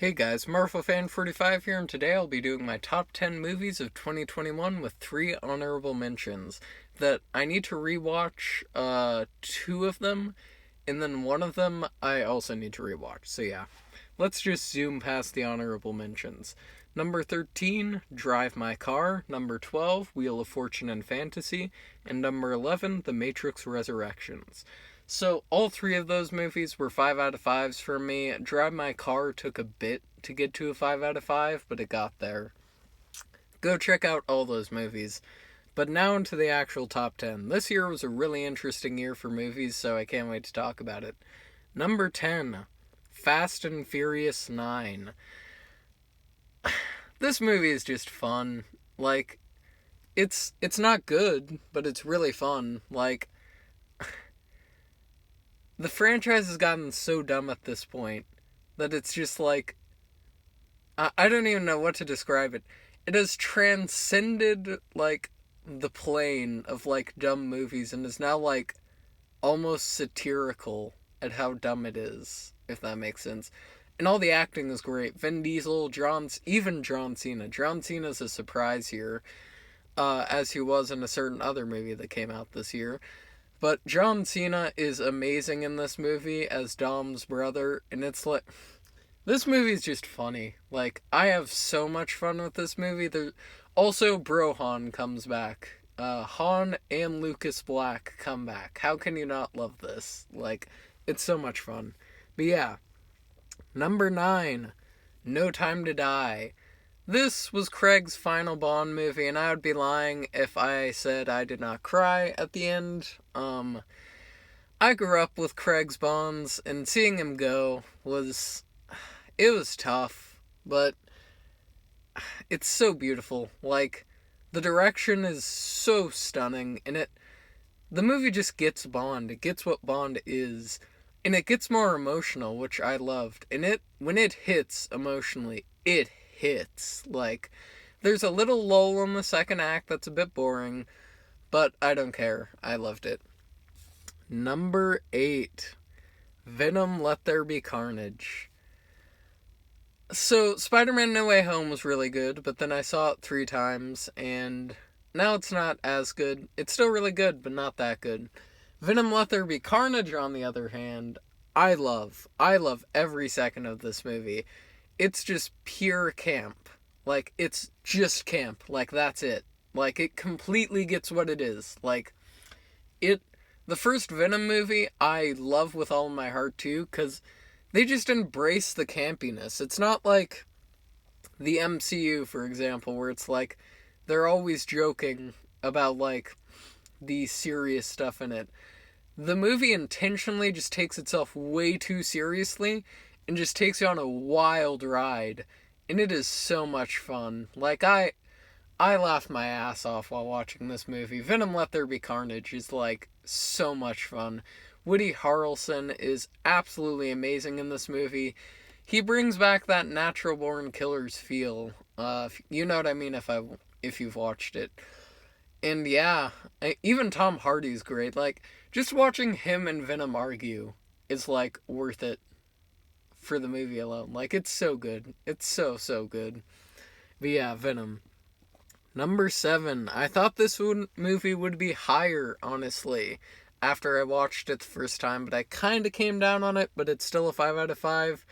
Hey guys, MarvelFan45 here, and today I'll be doing my top 10 movies of 2021 with 3 honorable mentions that I need to rewatch 2 of them, and then one of them I also need to rewatch. So yeah, let's just zoom past the honorable mentions. Number 13, Drive My Car. Number 12, Wheel of Fortune and Fantasy. And number 11, The Matrix Resurrections. So all 3 of those movies were 5 out of 5s for me. Drive My Car took a bit to get to a 5 out of 5, but it got there. Go check out all those movies. But now into the actual top 10. This year was a really interesting year for movies, so I can't wait to talk about it. Number 10, Fast and Furious 9. This movie is just fun. Like, it's not good, but it's really fun. Like, the franchise has gotten so dumb at this point that it's just like, I don't even know what to describe it. It has transcended like the plane of like dumb movies and is now like almost satirical at how dumb it is, if that makes sense. And all the acting is great. Vin Diesel, even John Cena. John Cena's a surprise here, as he was in a certain other movie that came out this year. But John Cena is amazing in this movie as Dom's brother, and it's like, this movie is just funny. Like, I have so much fun with this movie. There also Brohan comes back. Han and Lucas Black come back. How can you not love this? Like, it's so much fun. But yeah, number 9, No Time to Die. This was Craig's final Bond movie, and I would be lying if I said I did not cry at the end. I grew up with Craig's Bonds, and seeing him go was tough, but it's so beautiful. Like, the direction is so stunning, and the movie just gets Bond. It gets what Bond is, and it gets more emotional, which I loved. And when it hits emotionally, it hits. Like, there's a little lull in the second act that's a bit boring, but I don't care. I loved it. Number 8, Venom Let There Be Carnage. So, Spider-Man No Way Home was really good, but then I saw it 3 times, and now it's not as good. It's still really good, but not that good. Venom Let There Be Carnage, on the other hand, I love. I love every second of this movie. It's just pure camp. Like, it's just camp. Like, that's it. Like, it completely gets what it is. Like, the first Venom movie, I love with all my heart, too, because they just embrace the campiness. It's not like the MCU, for example, where it's like they're always joking about like the serious stuff in it. The movie intentionally just takes itself way too seriously and just takes you on a wild ride, and it is so much fun. Like, I laughed my ass off while watching this movie. Venom Let There Be Carnage is like so much fun. Woody Harrelson is absolutely amazing in this movie. He brings back that Natural Born Killers feel. You know what I mean if you've watched it. And yeah, even Tom Hardy's great. Like, just watching him and Venom argue is like worth it for the movie alone. Like, it's so good. It's so good. But yeah, Venom. Number 7. I thought this movie would be higher, honestly, after I watched it the first time, but I kind of came down on it, but it's still a 5 out of 5.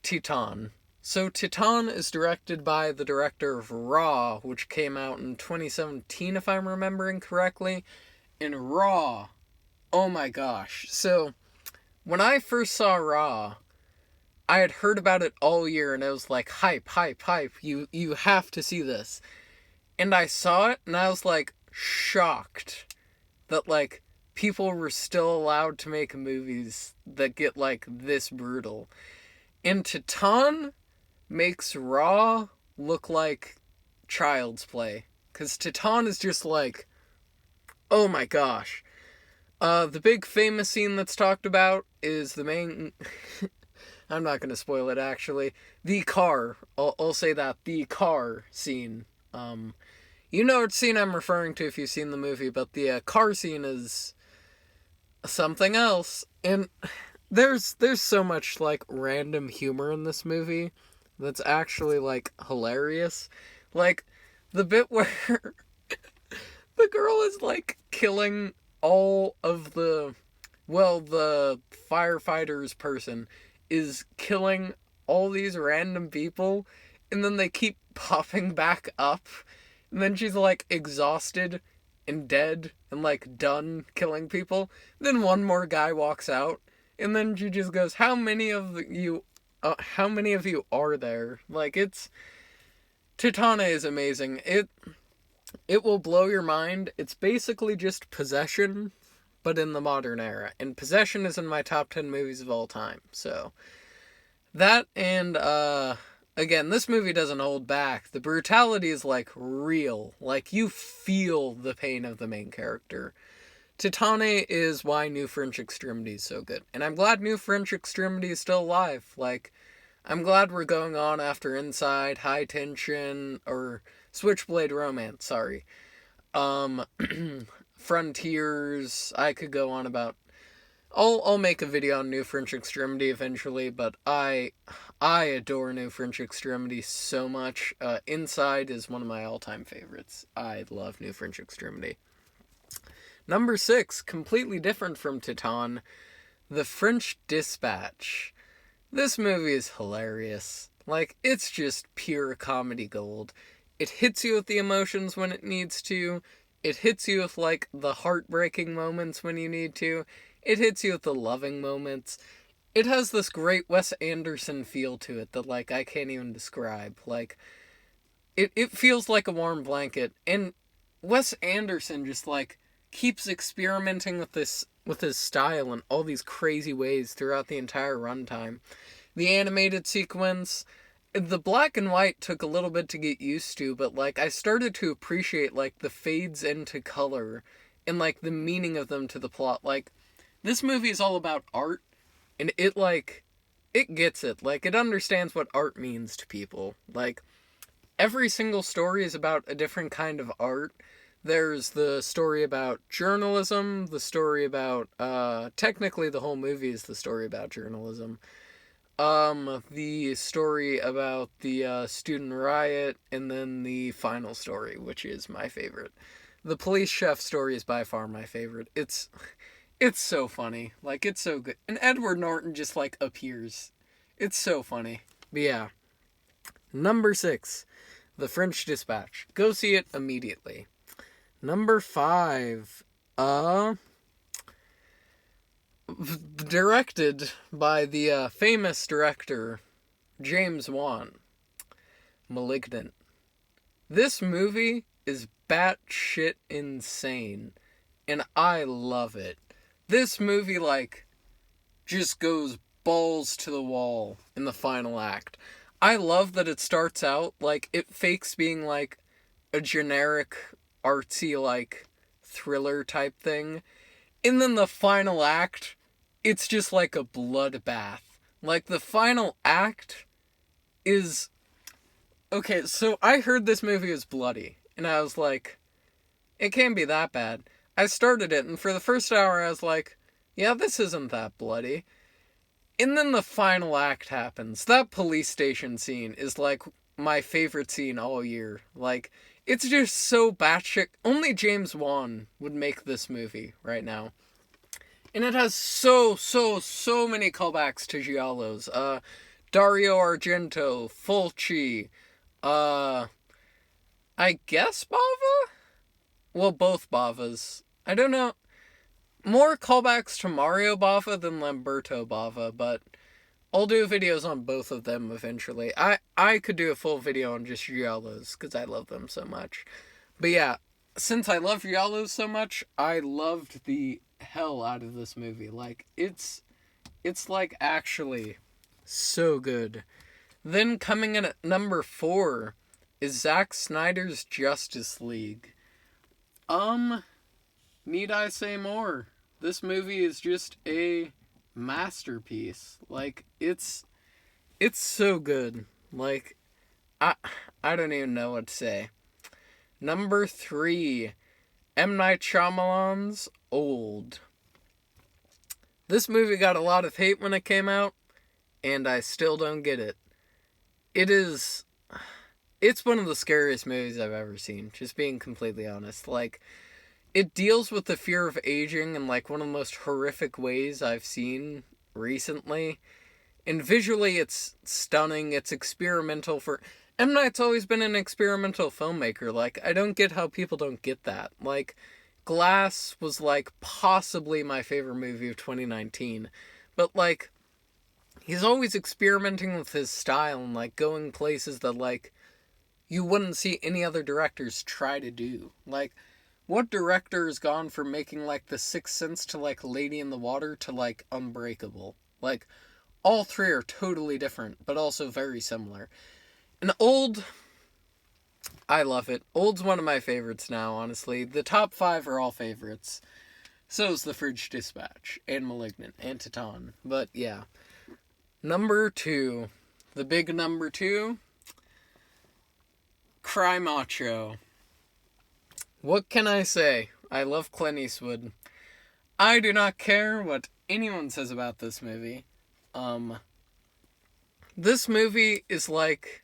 Titane. So Titane is directed by the director of Raw, which came out in 2017, if I'm remembering correctly. And Raw, oh my gosh. So, when I first saw Raw, I had heard about it all year, and it was like, hype. You have to see this. And I saw it, and I was like, shocked that like people were still allowed to make movies that get like this brutal. And Titane makes Raw look like child's play, because Titane is just like, oh my gosh. The big famous scene that's talked about is the main I'm not going to spoil it, actually. The car. I'll say that. The car scene. You know what scene I'm referring to if you've seen the movie, but the car scene is something else. And there's so much like random humor in this movie that's actually like hilarious. Like the bit where the girl is like killing all of the firefighters person is killing all these random people, and then they keep popping back up, and then she's like exhausted and dead and like done killing people. Then one more guy walks out, and then she just goes, how many of you are there?" Like, it's Titane is amazing. It will blow your mind. It's basically just Possession, but in the modern era. And Possession is in my top 10 movies of all time. So, that and, again, this movie doesn't hold back. The brutality is, like, real. Like, you feel the pain of the main character. Titane is why New French Extremity is so good. And I'm glad New French Extremity is still alive. Like, I'm glad we're going on after Inside, High Tension, or Switchblade Romance, sorry. Um, Frontiers, I could go on about... I'll make a video on New French Extremity eventually, but I adore New French Extremity so much. Inside is one of my all-time favorites. I love New French Extremity. Number 6, completely different from Titane, The French Dispatch. This movie is hilarious. Like, it's just pure comedy gold. It hits you with the emotions when it needs to. It hits you with, like, the heartbreaking moments when you need to. It hits you with the loving moments. It has this great Wes Anderson feel to it that, like, I can't even describe. Like, it feels like a warm blanket. And Wes Anderson just, like, keeps experimenting with his style in all these crazy ways throughout the entire runtime. The animated sequence, the black and white took a little bit to get used to, but like I started to appreciate like the fades into color and like the meaning of them to the plot. Like, this movie is all about art, and it gets it. Like, it understands what art means to people. Like, every single story is about a different kind of art. There's the story about journalism, the story about, technically the whole movie is the story about journalism. The story about the, student riot, and then the final story, which is my favorite. The police chef story is by far my favorite. It's so funny. Like, it's so good. And Edward Norton just, like, appears. It's so funny. But yeah. Number 6, The French Dispatch. Go see it immediately. Number 5, directed by the famous director James Wan, Malignant. This movie is batshit insane, and I love it. This movie, like, just goes balls to the wall in the final act. I love that it starts out, like, it fakes being, like, a generic artsy, like, thriller type thing. And then the final act, it's just like a bloodbath. Like, the final act is... Okay, so I heard this movie was bloody, and I was like, it can't be that bad. I started it, and for the first hour I was like, yeah, this isn't that bloody. And then the final act happens. That police station scene is, like, my favorite scene all year. Like, it's just so batshit. Only James Wan would make this movie right now. And it has so many callbacks to Giallos. Dario Argento, Fulci, I guess Bava? Well, both Bavas. I don't know. More callbacks to Mario Bava than Lamberto Bava, but I'll do videos on both of them eventually. I could do a full video on just Giallos, because I love them so much. But yeah, since I love Giallos so much, I loved the hell out of this movie. Like, it's like actually so good. Then coming in at number 4 is Zack Snyder's Justice League. Need I say more? This movie is just a masterpiece. Like, it's so good. Like, I don't even know what to say. Number 3, M. Night Shyamalan's Old. This movie got a lot of hate when it came out, and I still don't get it. It is. It's one of the scariest movies I've ever seen, just being completely honest. Like, it deals with the fear of aging in, like, one of the most horrific ways I've seen recently. And visually, it's stunning. It's experimental for. M. Night's always been an experimental filmmaker. Like, I don't get how people don't get that. Like, Glass was, like, possibly my favorite movie of 2019. But, like, he's always experimenting with his style and, like, going places that, like, you wouldn't see any other directors try to do. Like, what director has gone from making, like, The Sixth Sense to, like, Lady in the Water to, like, Unbreakable? Like, all three are totally different, but also very similar. And Old, I love it. Old's one of my favorites now, honestly. The top 5 are all favorites. So's The Fridge Dispatch, and Malignant, and Titan. But, yeah. Number 2. The big number 2. Cry Macho. What can I say? I love Clint Eastwood. I do not care what anyone says about this movie. This movie is like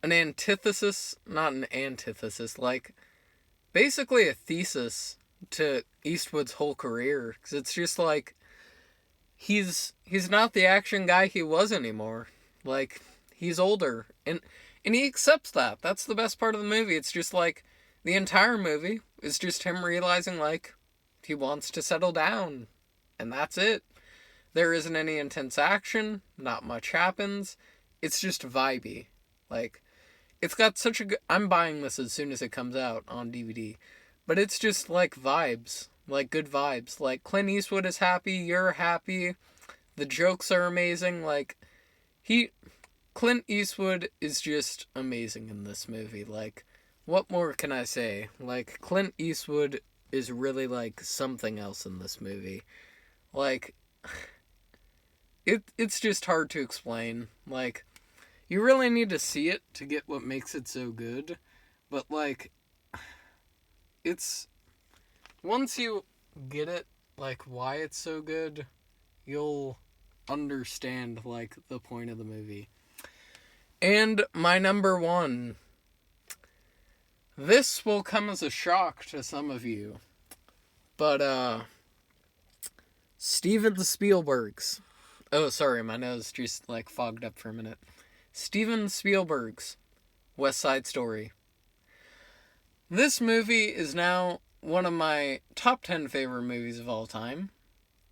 an antithesis, not an antithesis, like basically a thesis to Eastwood's whole career. Because it's just like, he's not the action guy he was anymore. Like, he's older. And he accepts that. That's the best part of the movie. It's just like, the entire movie is just him realizing, like, he wants to settle down. And that's it. There isn't any intense action. Not much happens. It's just vibey. Like, it's got such a good... I'm buying this as soon as it comes out on DVD. But it's just, like, vibes. Like, good vibes. Like, Clint Eastwood is happy. You're happy. The jokes are amazing. Like, Clint Eastwood is just amazing in this movie. Like, what more can I say? Like, Clint Eastwood is really, like, something else in this movie. Like, it's just hard to explain. Like, you really need to see it to get what makes it so good. But, like, it's... once you get it, like, why it's so good, you'll understand, like, the point of the movie. And my number 1. This will come as a shock to some of you. But, Steven Spielberg's... oh, sorry, my nose just, like, fogged up for a minute. Steven Spielberg's West Side Story. This movie is now one of my top 10 favorite movies of all time.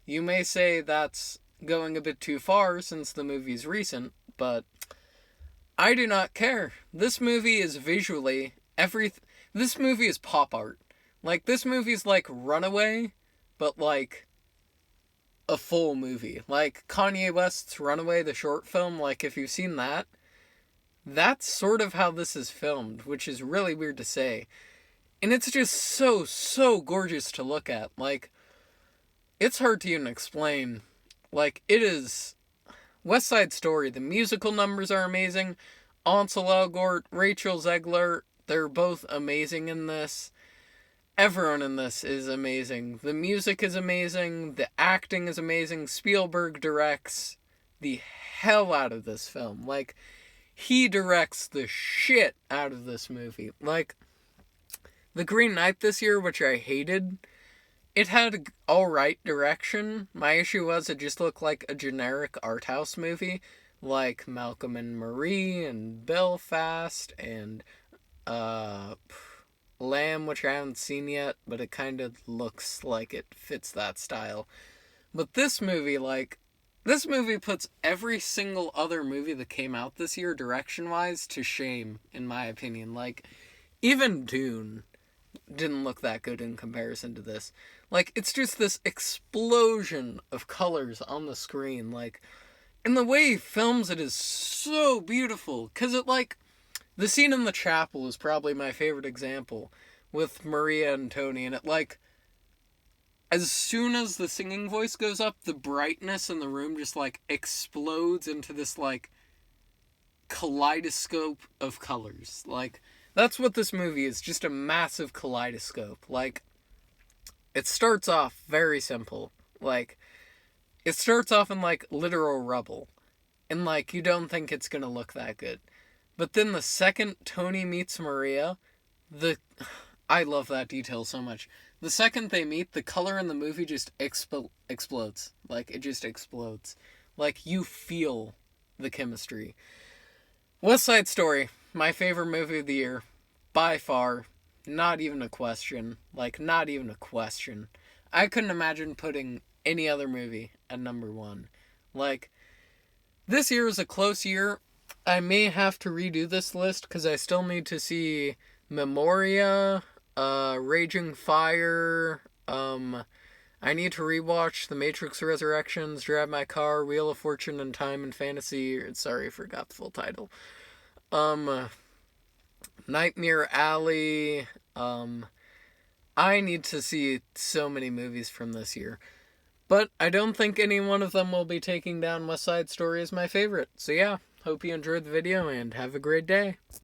You may say that's going a bit too far since the movie's recent, but I do not care. This movie is visually this movie is pop art. Like, this movie's like Runaway, but like a full movie. Like Kanye West's Runaway, the short film, like if you've seen that, that's sort of how this is filmed, which is really weird to say. And it's just so gorgeous to look at. Like, it's hard to even explain. Like, it is... West Side Story, the musical numbers are amazing. Ansel Elgort, Rachel Zegler, they're both amazing in this. Everyone in this is amazing. The music is amazing. The acting is amazing. Spielberg directs the hell out of this film. Like, he directs the shit out of this movie. Like, The Green Knight this year, which I hated, it had alright direction. My issue was it just looked like a generic art house movie. Like Malcolm and Marie and Belfast and Lamb, which I haven't seen yet, but it kind of looks like it fits that style. But this movie puts every single other movie that came out this year, direction-wise, to shame, in my opinion. Like, even Dune didn't look that good in comparison to this. Like, it's just this explosion of colors on the screen. Like, and the way he films it is so beautiful. Because it, like, the scene in the chapel is probably my favorite example with Maria and Tony. And it, like, as soon as the singing voice goes up, the brightness in the room just, like, explodes into this, like, kaleidoscope of colors. Like, that's what this movie is, just a massive kaleidoscope. Like, it starts off very simple. Like, it starts off in like literal rubble, and like you don't think it's gonna look that good. But then the second Tony meets Maria, the I love that detail so much. The second they meet, the color in the movie just explodes. Like it just explodes. Like you feel the chemistry. West Side Story, my favorite movie of the year, by far. Not even a question. Like not even a question. I couldn't imagine putting any other movie at number one. Like this year is a close year. I may have to redo this list because I still need to see Memoria, Raging Fire. I need to rewatch The Matrix Resurrections, Drive My Car, Wheel of Fortune, and Time and Fantasy. Sorry, I forgot the full title. Um, Nightmare Alley. I need to see so many movies from this year. But I don't think any one of them will be taking down West Side Story as my favorite. So yeah, hope you enjoyed the video and have a great day.